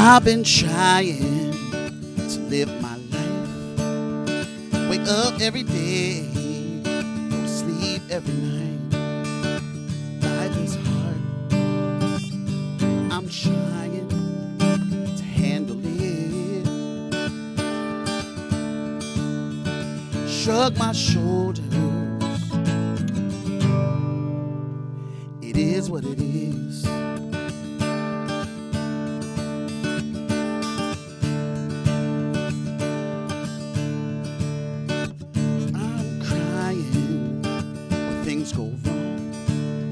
I've been trying to live my life. Wake up every day, go to sleep every night. Life is hard. I'm trying to handle it. Shrug my shoulders. It is what it is. I'm crying when things go wrong,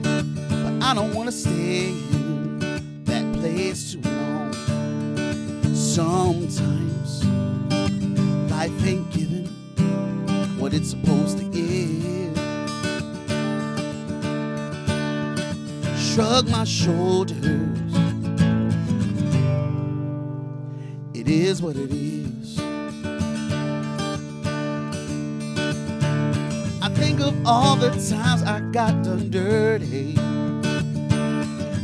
but I don't want to stay in that place too long. Sometimes life ain't giving what it's supposed to give. Shrug my shoulders. It is what it is. I think of all the times I got done dirty,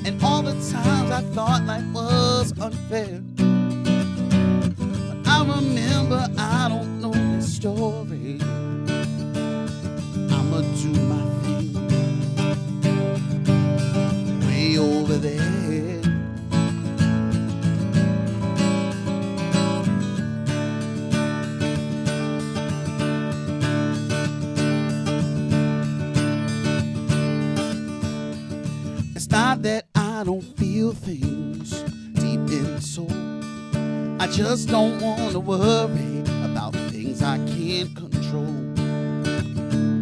and all the times I thought life was unfair. But I remember I don't know the story. I'ma do my thing way over there. It's not that I don't feel things deep in the soul. I just don't want to worry about things I can't control.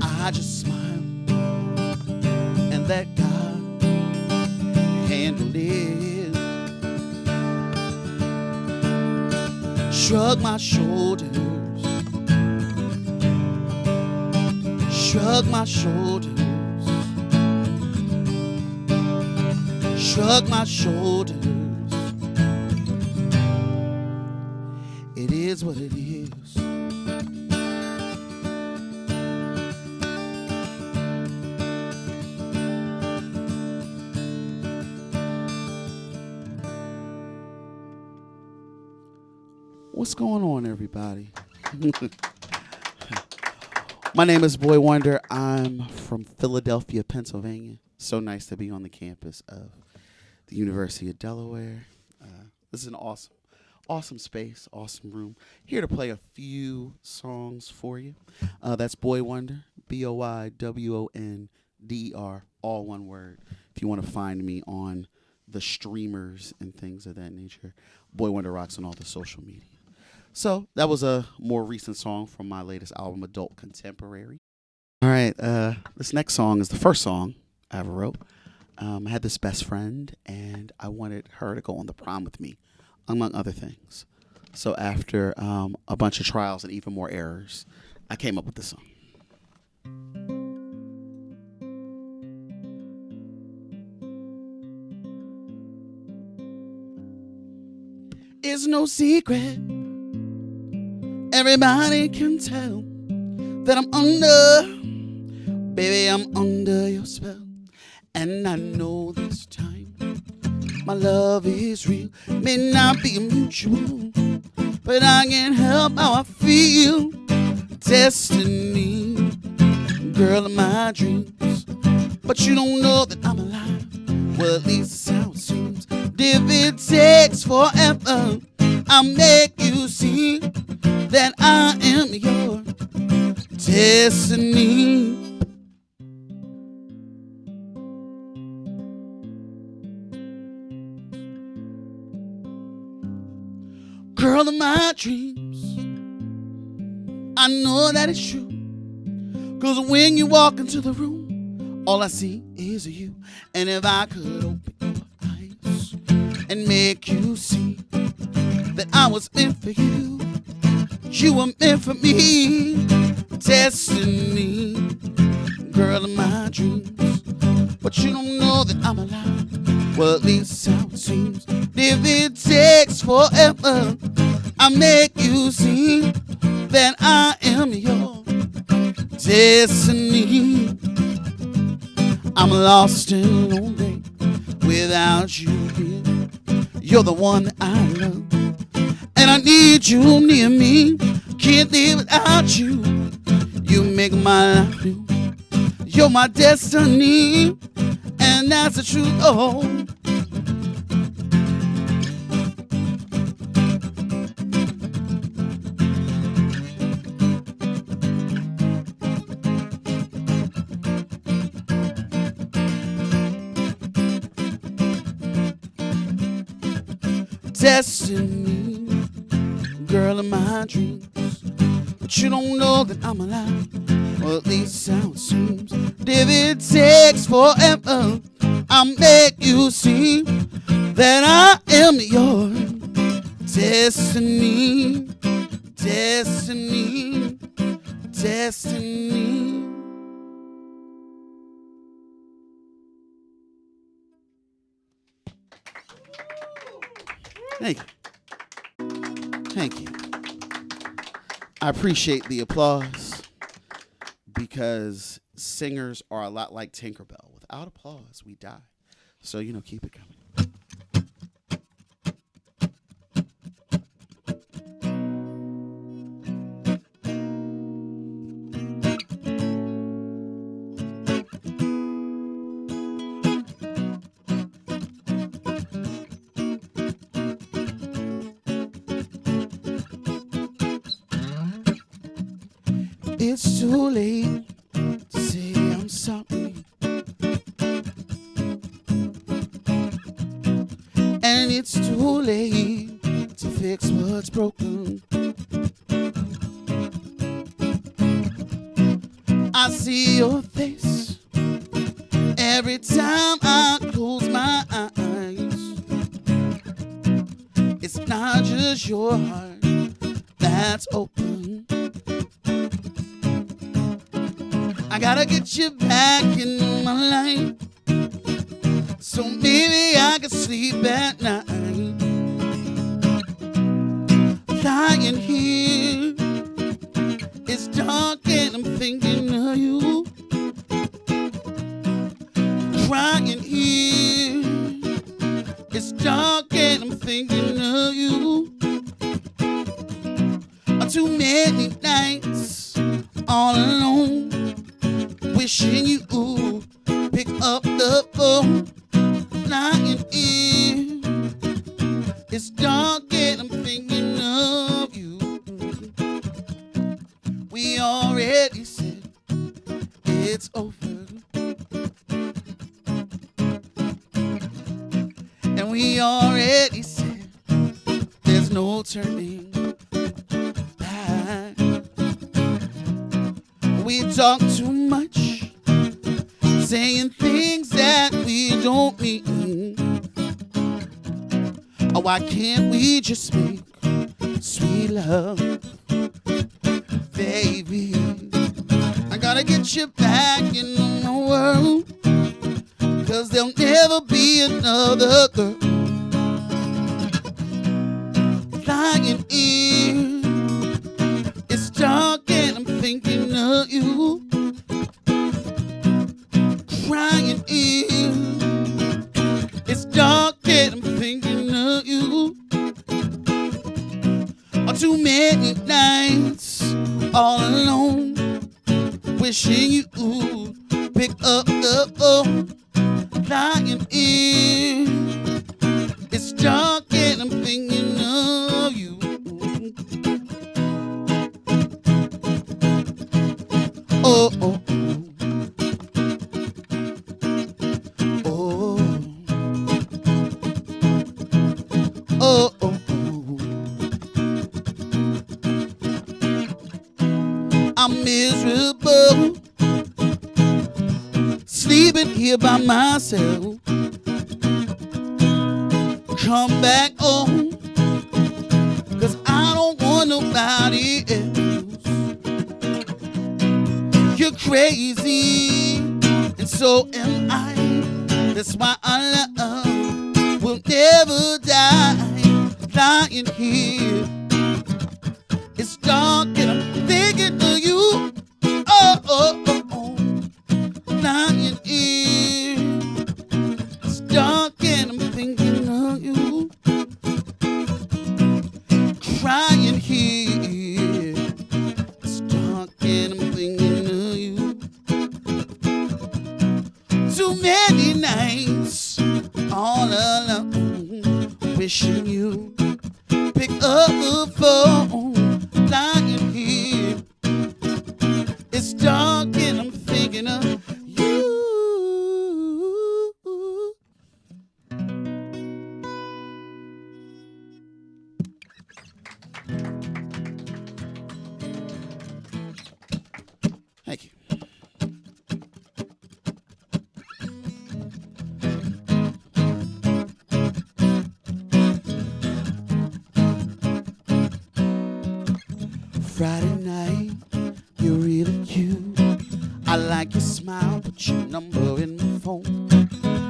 I just smile and let God handle it. Shrug my shoulders. Shrug my shoulders. Shrug my shoulders. It is what it is. What's going on, everybody? My name is BoyWonder. I'm from Philadelphia, Pennsylvania. So nice to be on the campus of the University of Delaware. This is an awesome space, awesome room. Here to play a few songs for you. That's BoyWonder, BoyWonder, all one word. If you want to find me on the streamers and things of that nature, BoyWonder rocks on all the social media. So that was a more recent song from my latest album, Adult Contemporary. All right, this next song is the first song I ever wrote. I had this best friend, and I wanted her to go on the prom with me, among other things. So after a bunch of trials and even more errors, I came up with this song. It's no secret, everybody can tell that I'm under, baby, I'm under your spell. And I know this time my love is real. May not be mutual, but I can't help how I feel. Destiny, girl of my dreams. But you don't know that I'm alive. Well, at least that's how it seems. If it takes forever, I'll make you see that I am your destiny. Girl of my dreams, I know that it's true. 'Cause when you walk into the room, all I see is you. And if I could open your eyes and make you see that I was meant for you, you were meant for me. Destiny, girl of my dreams. But you don't know that I'm alive. Well, at least that's how it seems. If it takes forever, I'll make you see that I am your destiny. I'm lost and lonely without you here. You're the one I love, and I need you near me. Can't live without you. You make my life new. You're my destiny, and that's the truth. Oh, destiny, girl of my dreams. But you don't know that I'm alive, or at least how it seems. If it takes forever, I'll make you see that I am your destiny, destiny, destiny. Thank you. Thank you. I appreciate the applause because singers are a lot like Tinkerbell. Without applause, we die. So, keep it coming. It's too late to say I'm sorry, and it's too late to fix what's broken. I see your face every time I close my eyes. It's not just your heart that's open. I gotta get you back in my life, so maybe I can sleep at night. Lying here, it's dark and I'm thinking of you. Crying here, it's dark and I'm thinking of you. Too many nights all alone, wishing you pick up the phone. Lying in, it's dark and I'm thinking of you. We already said it's over, and we already said there's no turning back. We talk too much, saying things that we don't mean. Oh, why can't we just make sweet love, baby? I gotta get you back in the world, 'cause there'll never be another girl. Lying in, it's dark and I'm thinking of you. Crying in, it's dark and I'm thinking of you. Too many nights all alone, wishing you pick up the phone. Lying in, it's dark and I'm thinking of you. Oh, oh, oh, oh, oh, oh. I'm miserable, sleeping here by myself. Come back home, 'cause I don't want nobody else. You're crazy, and so am I. That's why our love will never die. Lying here, it's dark and I'm thinking of you. Oh, oh, oh, oh. Lying here, it's dark and I'm thinking of you. Friday night, you're really cute. I like your smile, put your number in my phone.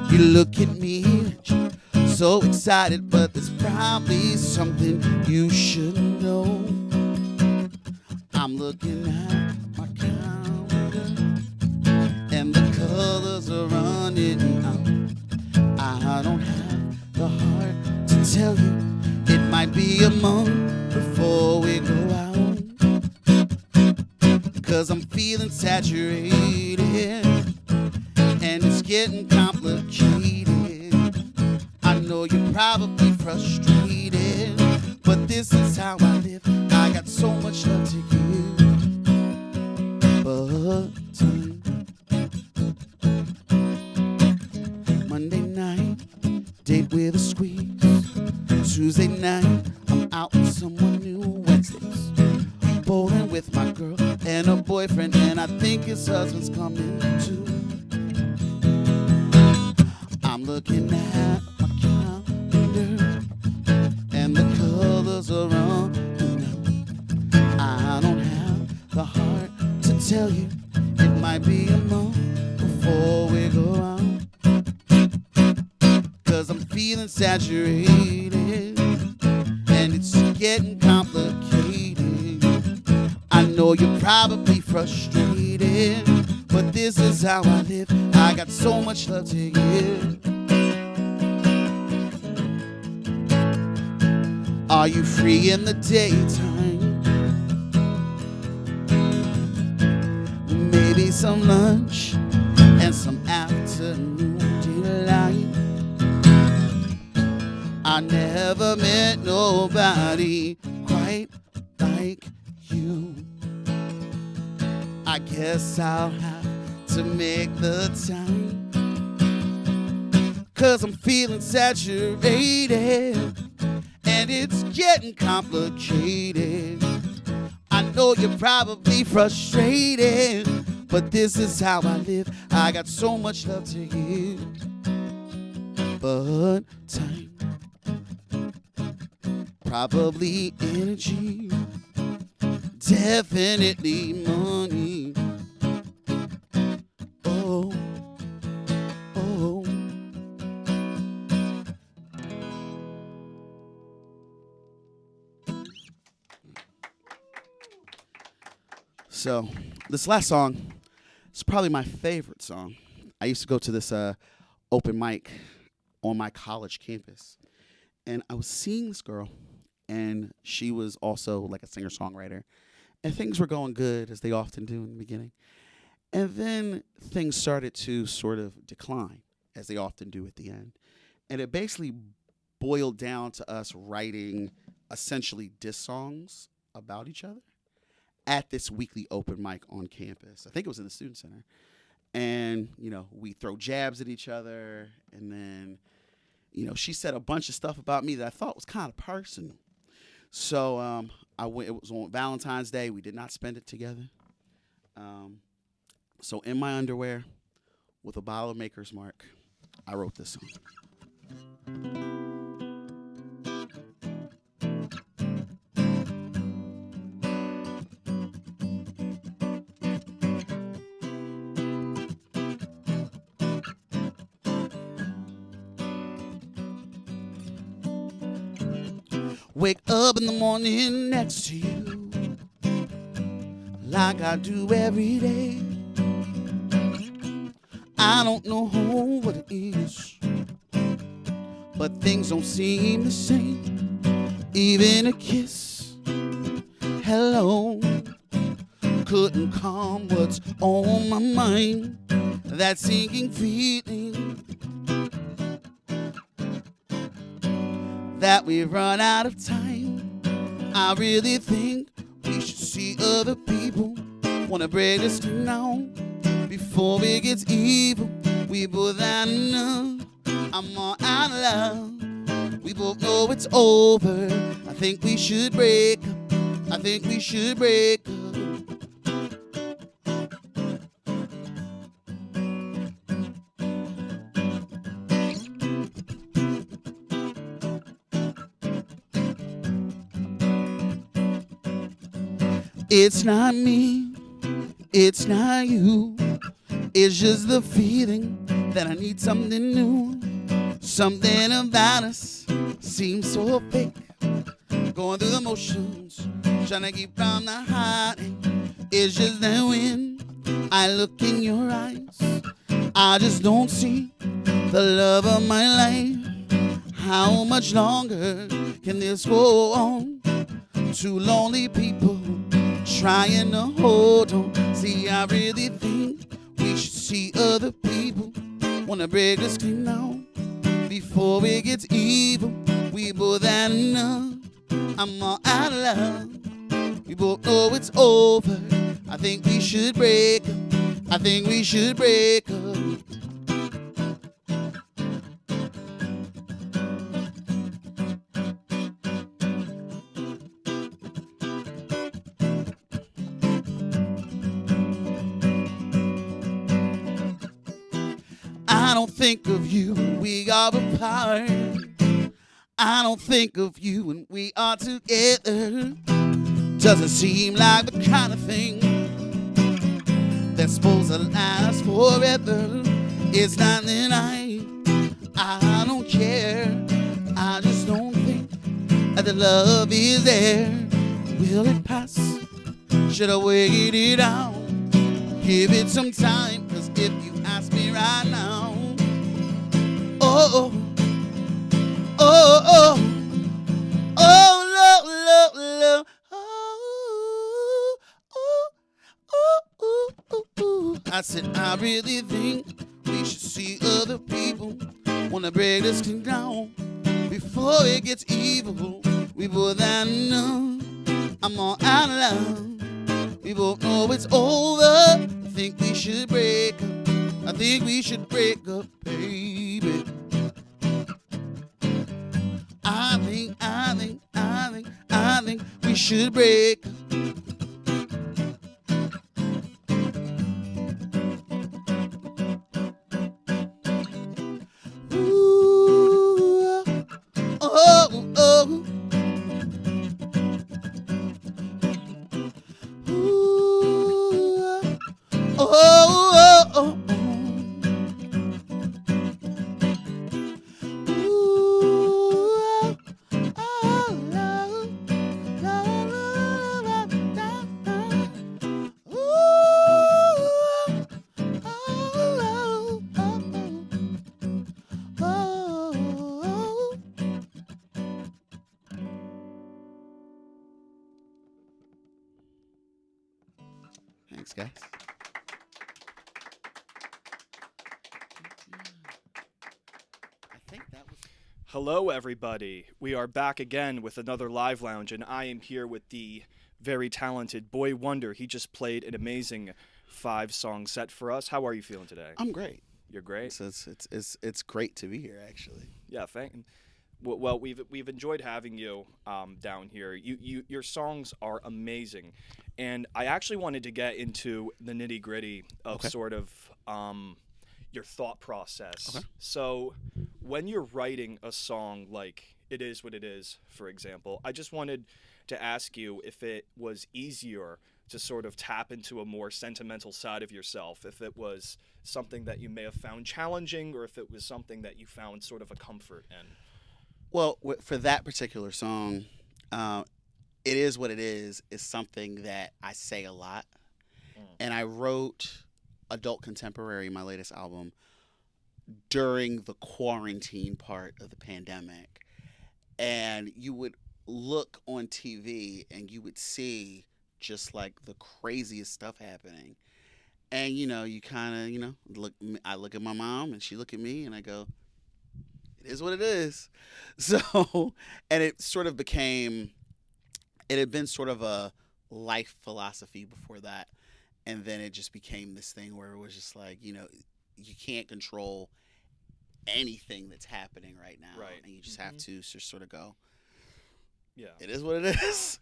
You look at me, so excited, but there's probably something you should know. I'm looking at my calendar, and the colors are running out. I don't have the heart to tell you, it might be a month before we go out. 'Cause I'm feeling saturated, and it's getting complicated. I know you're probably frustrated, but this is how I live. I got so much love to give. But time. Monday night, date with a squeeze. Tuesday night, I'm out with someone new. Wednesdays, bowling with my girl and her boyfriend, and I think his husband's coming too. I'm looking at my calendar, and the colors are running out. I don't have the heart to tell you, it might be a month before we go out. 'Cause I'm feeling saturated, and it's getting complicated. I know you're probably frustrated, but this is how I live. I got so much love to give. Are you free in the daytime? Maybe some lunch and some afternoon delight. I never met nobody quite like you. I guess I'll have to make the time, 'cause I'm feeling saturated, and it's getting complicated. I know you're probably frustrated, but this is how I live. I got so much love to give. But time, probably energy, definitely money. Oh, oh. So, this last song is probably my favorite song. I used to go to this open mic on my college campus, and I was seeing this girl, and she was also like a singer-songwriter, and things were going good, as they often do in the beginning. And then things started to sort of decline, as they often do at the end. And it basically boiled down to us writing essentially diss songs about each other at this weekly open mic on campus. I think it was in the Student Center. And, you know, we throw jabs at each other. And then, you know, she said a bunch of stuff about me that I thought was kind of personal. So I went. It was on Valentine's Day. We did not spend it together. So in my underwear, with a bottle of Maker's Mark, I wrote this song. Wake up in the morning next to you, like I do every day. I don't know what it is, but things don't seem the same. Even a kiss, hello, couldn't calm what's on my mind. That sinking feeling that we've run out of time. I really think we should see other people. Wanna break this down before it gets evil. We both had enough. I'm all out of love. We both know it's over. I think we should break up. I think we should break up. It's not me, it's not you. It's just the feeling that I need something new. Something about us seems so fake. Going through the motions, trying to keep from the hiding. It's just that when I look in your eyes, I just don't see the love of my life. How much longer can this go on? Two lonely people trying to hold on. See, I really think we should see other people. Wanna break this thing now before it gets evil. We both had enough. I'm all out of love. We both know it's over. I think we should break up. I think we should break up. I don't think of you when we are apart. I don't think of you when we are together. Doesn't seem like the kind of thing that's supposed to last forever. It's not that I don't care. I just don't think that the love is there. Will it pass? Should I wait it out? Give it some time, 'cause if you ask me right now, oh, oh, oh, oh, love, love, love, oh, oh, oh, oh, oh, oh. I said, I really think we should see other people. Wanna break this thing down before it gets evil. We both had enough. I'm all out of love. We both know it's over. I think we should break up. I think we should break up, baby. I think we should break up. Ooh, oh, oh. Ooh, oh, oh, oh. Thanks, guys. I think that was. Hello, everybody. We are back again with another Live Lounge, and I am here with the very talented BoyWonder. He just played an amazing 5-song set for us. How are you feeling today? I'm great. You're great. It's great to be here, actually. Yeah, well, we've enjoyed having you down here. Your songs are amazing, and I actually wanted to get into the nitty gritty of sort of your thought process. Okay. So, when you're writing a song like "It Is What It Is," for example, I just wanted to ask you if it was easier to sort of tap into a more sentimental side of yourself, if it was something that you may have found challenging, or if it was something that you found sort of a comfort in. Well, for that particular song, It Is What It Is something that I say a lot. And I wrote Adult Contemporary, my latest album, during the quarantine part of the pandemic. And you would look on TV and you would see just like the craziest stuff happening. And, you kind of, I look at my mom and she look at me and I go, it is what it is. So, and it sort of became, it had been sort of a life philosophy before that. And then it just became this thing where it was just like, you can't control anything that's happening right now. Right. And you just have to just sort of go, yeah, it is what it is.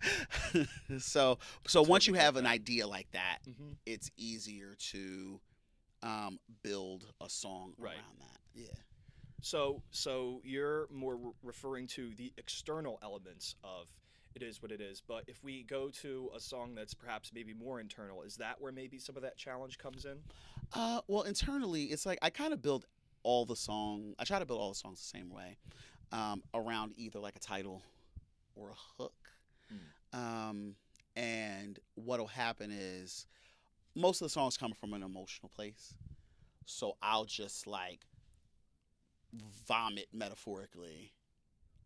So once you have an idea like that, it's easier to build a song around that. Yeah. So you're more referring to the external elements of it is what it is. But if we go to a song that's perhaps maybe more internal, is that where maybe some of that challenge comes in? Well, internally, it's like I kind of build all the song. I try to build all the songs the same way, around either like a title or a hook. And what'll happen is most of the songs come from an emotional place. So I'll just like vomit metaphorically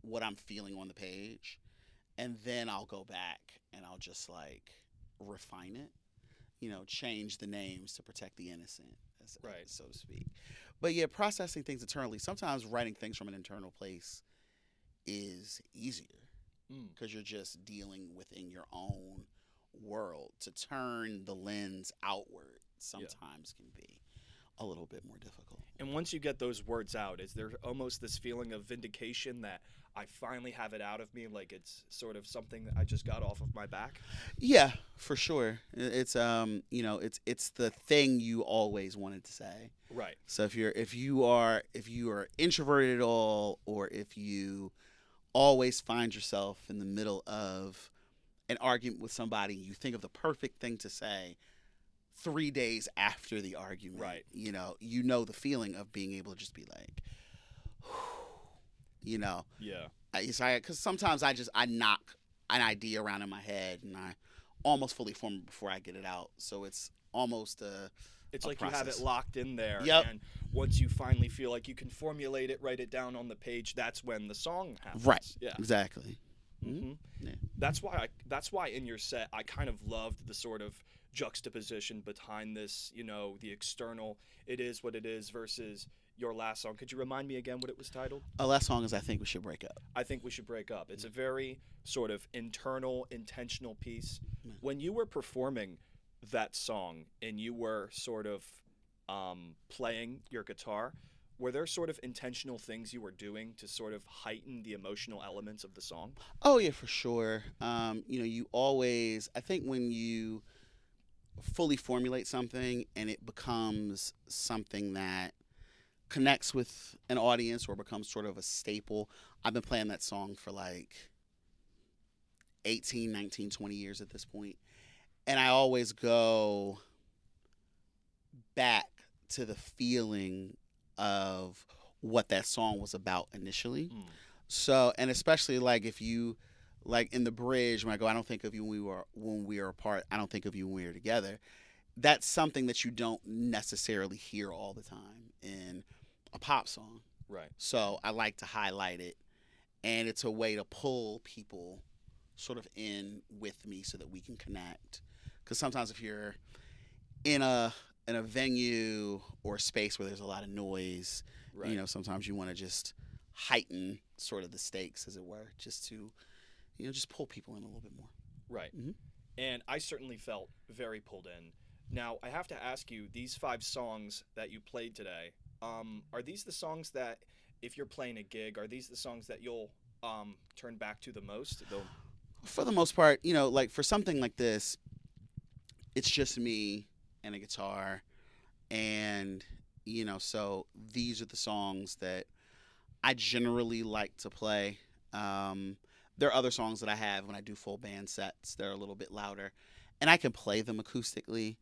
what I'm feeling on the page. And then I'll go back and I'll just like refine it, change the names to protect the innocent, Right. so to speak. But yeah, processing things internally, sometimes writing things from an internal place is easier because you're just dealing within your own world. To turn the lens outward sometimes can be a little bit more difficult. And once you get those words out, is there almost this feeling of vindication that I finally have it out of me, like it's sort of something that I just got off of my back? Yeah, for sure. It's it's the thing you always wanted to say. Right. So if you are introverted at all, or if you always find yourself in the middle of an argument with somebody, you think of the perfect thing to say 3 days after the argument. Right. You know the feeling of being able to just be like, Yeah. because sometimes I knock an idea around in my head and I almost fully form it before I get it out. So it's almost It's a like process. you have it locked in there. Yep. And once you finally feel like you can formulate it, write it down on the page, that's when the song happens. Right. Yeah. Exactly. Mm-hmm. Yeah. That's why in your set I kind of loved the sort of juxtaposition behind this, the external it is what it is versus your last song. Could you remind me again what it was titled? Last song is I Think We Should Break Up. I Think We Should Break Up. It's a very sort of internal, intentional piece. Yeah. When you were performing that song and you were sort of playing your guitar, were there sort of intentional things you were doing to sort of heighten the emotional elements of the song? Oh yeah, for sure. You always, I think when you fully formulate something and it becomes something that connects with an audience or becomes sort of a staple. I've been playing that song for like 18, 19, 20 years at this point. And I always go back to the feeling of what that song was about initially. So, and especially like if you, like in the bridge, when I go, I don't think of you when we were apart. I don't think of you when we were together. That's something that you don't necessarily hear all the time in a pop song. Right. So I like to highlight it, and it's a way to pull people sort of in with me so that we can connect. Because sometimes if you're in a venue or a space where there's a lot of noise, Right. Sometimes you want to just heighten sort of the stakes, as it were, just to, just pull people in a little bit more. Right. Mhm. And I certainly felt very pulled in. Now, I have to ask you, these 5 songs that you played today, are these the songs that, if you're playing a gig, are these the songs that you'll turn back to the most? For the most part, like for something like this, it's just me and a guitar. And, so these are the songs that I generally like to play. There are other songs that I have when I do full band sets that are a little bit louder, and I can play them acoustically.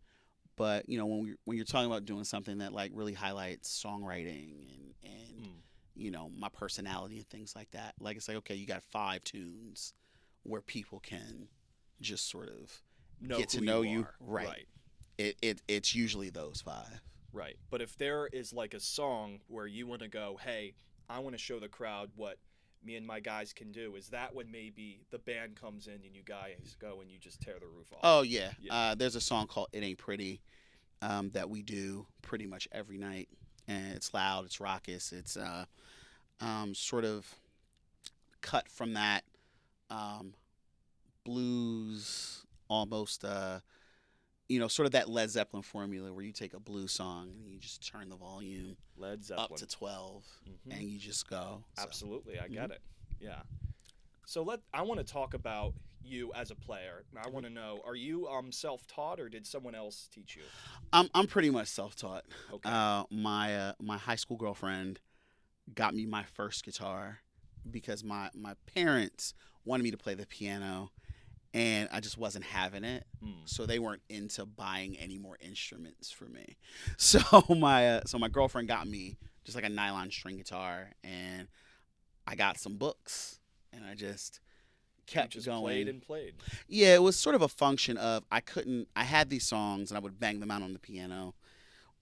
But when you're talking about doing something that like really highlights songwriting and my personality and things like that, like it's like, okay, you got 5 tunes where people can just sort of get to know you. Right. It's usually those 5. Right. But if there is like a song where you want to go, hey, I want to show the crowd what me and my guys can do, is that when maybe the band comes in and you guys go and you just tear the roof off? Oh yeah. There's a song called It Ain't Pretty that we do pretty much every night, and it's loud, it's raucous, it's sort of cut from that blues, almost sort of that Led Zeppelin formula where you take a blues song and you just turn the volume Led Zeppelin up to 12 and you just go. Absolutely, I get it. Yeah. So I want to talk about you as a player. I want to know, are you self-taught or did someone else teach you? I'm pretty much self-taught. Okay. My high school girlfriend got me my first guitar because my parents wanted me to play the piano, and I just wasn't having it. So they weren't into buying any more instruments for me. So my girlfriend got me just like a nylon string guitar, and I got some books, and I just kept just going. Played and played. Yeah, it was sort of a function of I had these songs and I would bang them out on the piano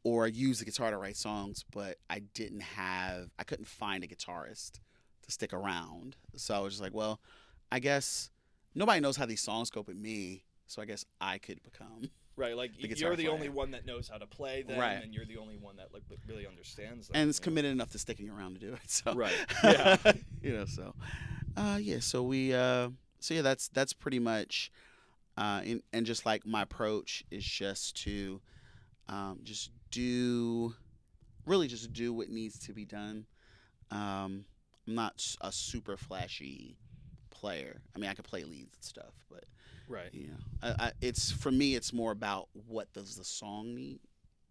or use the guitar to write songs, but I couldn't find a guitarist to stick around. So I was just like, well, I guess nobody knows how these songs go but me, so I guess I could become Right, like you're the only one that knows how to play them, right. And you're the only one that like really understands them. And it's committed enough to sticking around to do it. So right, yeah, So yeah, so we so yeah, that's pretty much and just like my approach is just to just do what needs to be done. I'm not a super flashy player. I mean, I could play leads and stuff, but right, it's for me. It's more about what does the song need.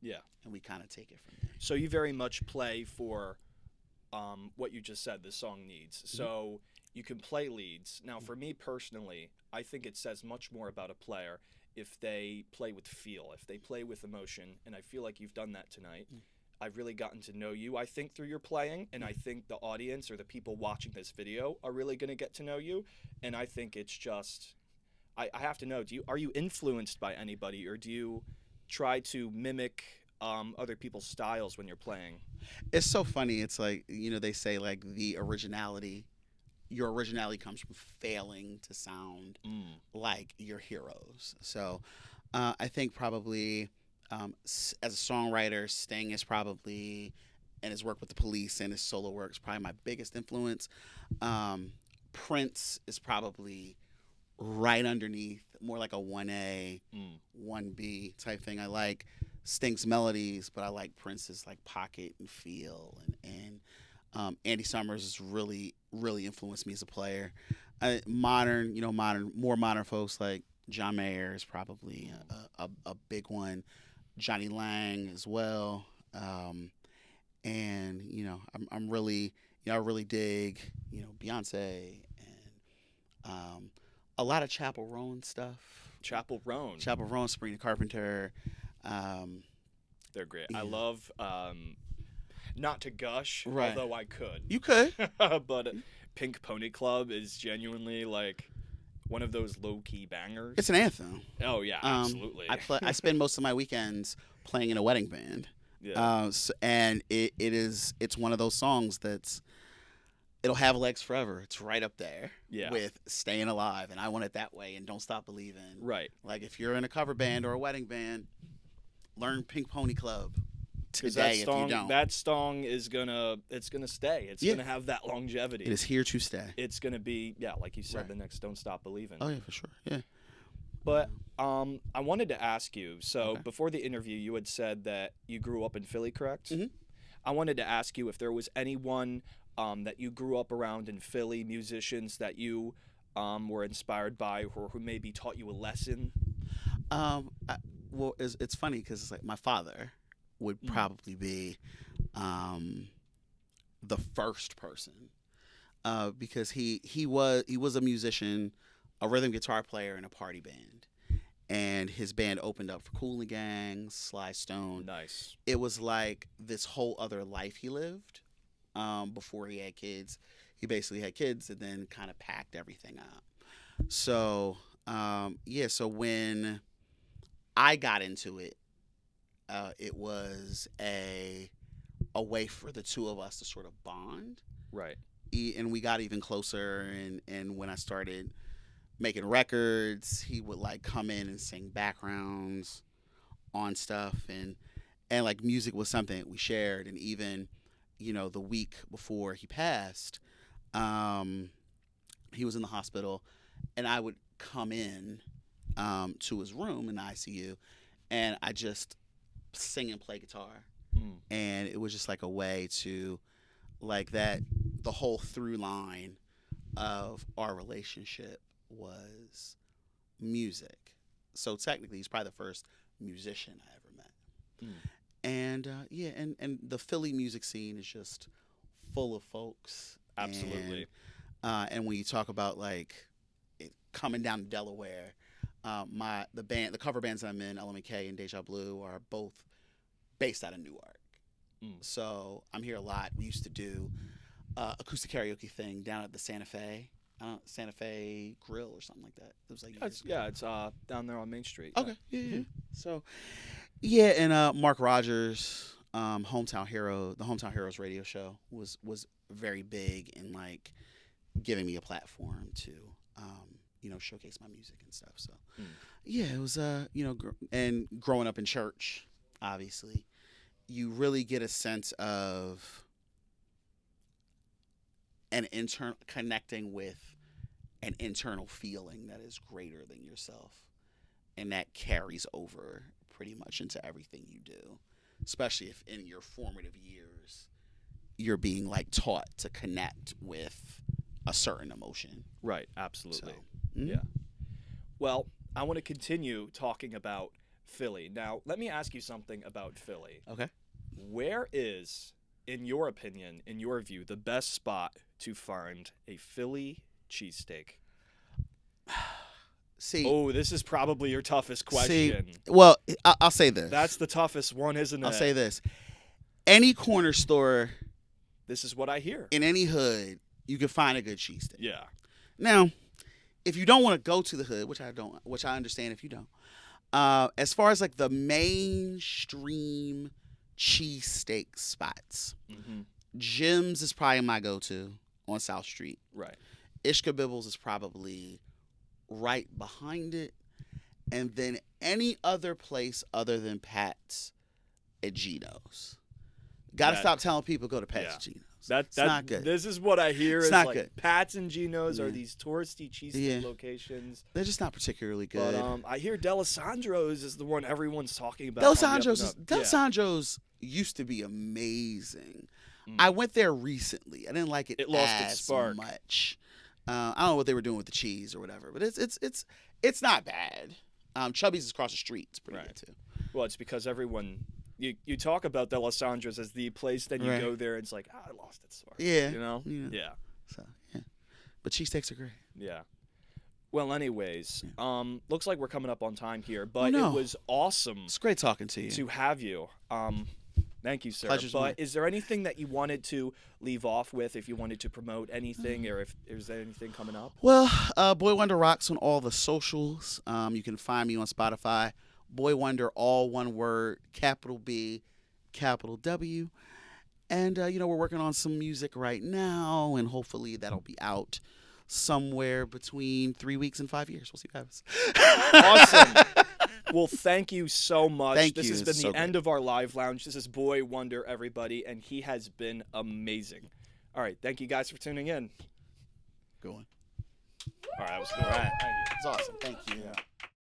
Yeah, and we kind of take it from there. So you very much play for what you just said the song needs. Mm-hmm. So you can play leads. Now, for me personally, I think it says much more about a player if they play with feel, if they play with emotion, and I feel like you've done that tonight. I've really gotten to know you, I think, through your playing, and I think the audience or the people watching this video are really going to get to know you, and I think it's just, I have to know, are you influenced by anybody, or do you try to mimic other people's styles when you're playing? It's so funny. It's like, they say like your originality comes from failing to sound like your heroes. So I think probably as a songwriter, Sting is probably, and his work with the Police and his solo work is probably my biggest influence. Prince is probably right underneath, more like a 1A, 1B type thing. I like Sting's melodies, but I like Prince's like pocket and feel, and Andy Summers has really, really influenced me as a player. More modern folks like John Mayer is probably a big one. Johnny Lang as well. And I'm really, I really dig, Beyonce and a lot of Chappell Roan stuff. Chappell Roan, Sabrina Carpenter. They're great. Yeah. I love. Not to gush, right. Although I could. You could. But Pink Pony Club is genuinely like one of those low-key bangers. It's an anthem. Oh yeah, absolutely. I spend most of my weekends playing in a wedding band. Yeah. And it's one of those songs it'll have legs forever. It's right up there with Staying Alive and I Want It That Way and Don't Stop Believing. Right. Like if you're in a cover band or a wedding band, learn Pink Pony Club today if you don't. That song is gonna stay. It's gonna have that longevity. It is here to stay. It's gonna be like you said, the next Don't Stop Believing. Oh yeah, for sure. Yeah. But I wanted to ask you, so before the interview you had said that you grew up in Philly, correct? Mm-hmm. I wanted to ask you if there was anyone that you grew up around in Philly, musicians that you were inspired by or who maybe taught you a lesson. It's funny because it's like my father would probably be the first person because he was a musician, a rhythm guitar player in a party band, and his band opened up for Kool and Gang, Sly Stone. Nice. It was like this whole other life he lived before he had kids. He basically had kids and then kind of packed everything up. So so when I got into it, it was a way for the two of us to sort of bond. Right. And we got even closer, and when I started making records, he would like come in and sing backgrounds on stuff, and like music was something that we shared. And even the week before he passed, he was in the hospital, and I would come in to his room in the ICU, and I just sing and play guitar. And it was just like a way to like that. The whole through line of our relationship was music. So technically he's probably the first musician I ever met. And and the Philly music scene is just full of folks Absolutely. And when you talk about like coming down to Delaware, the cover bands I'm in, LMK and Deja Blue, are both based out of Newark. So I'm here a lot. We used to do acoustic karaoke thing down at the Santa Fe Grill or something like that. It was like it's down there on Main Street. Okay, yeah. So yeah, and Mark Rogers, the Hometown Heroes radio show was very big in like giving me a platform to showcase my music and stuff. So yeah, it was and growing up in church, obviously, you really get a sense of connecting with an internal feeling that is greater than yourself, and that carries over pretty much into everything you do, especially if in your formative years you're being like taught to connect with a certain emotion. Right, absolutely. So, Yeah. Well, I want to continue talking about Philly. Now, let me ask you something about Philly. Okay. Where is, in your opinion, in your view, the best spot to find a Philly cheesesteak? See. Oh, this is probably your toughest question. Well, I'll say this. That's the toughest one, isn't it? I'll say this. Any corner store. This is what I hear. In any hood, you can find a good cheesesteak. Yeah. Now, if you don't want to go to the hood, which I understand if you don't, as far as like the mainstream cheesesteak spots, Jim's is probably my go-to on South Street. Right. Ishka Bibbles is probably right behind it, and then any other place other than Pat's at Gino's. Gotta stop telling people go to Pat's at Gino's. That's not good. This is what I hear. It's is not like good. Pat's and Gino's are these touristy cheesesteak locations. They're just not particularly good. But I hear D'Alessandro's is the one everyone's talking about. D'Alessandro's used to be amazing. I went there recently. I didn't like it. It lost its spark much. I don't know what they were doing with the cheese or whatever, but it's not bad. Chubby's is across the street. It's pretty good too. Well, it's because everyone. You talk about D'Alessandro's as the place, then you go there and it's like, I lost its spark. Yeah. You know? Yeah. So, yeah. But cheesesteaks are great. Yeah. Well, anyways, looks like we're coming up on time here, but it was awesome. It's great talking to you. To have you. Thank you, sir. Pleasure's mine. But is there anything that you wanted to leave off with, if you wanted to promote anything, or if there's anything coming up? Well, BoyWonder rocks on all the socials. You can find me on Spotify. BoyWonder, all one word, capital B, capital W. And, we're working on some music right now, and hopefully that'll be out somewhere between 3 weeks and 5 years. We'll see what happens. Awesome. Well, thank you so much. Thank this you. has been So the end of our live lounge. This is BoyWonder, everybody, and he has been amazing. All right. Thank you guys for tuning in. Go on. All right. That was cool. All right. It's awesome. Thank you. Yeah.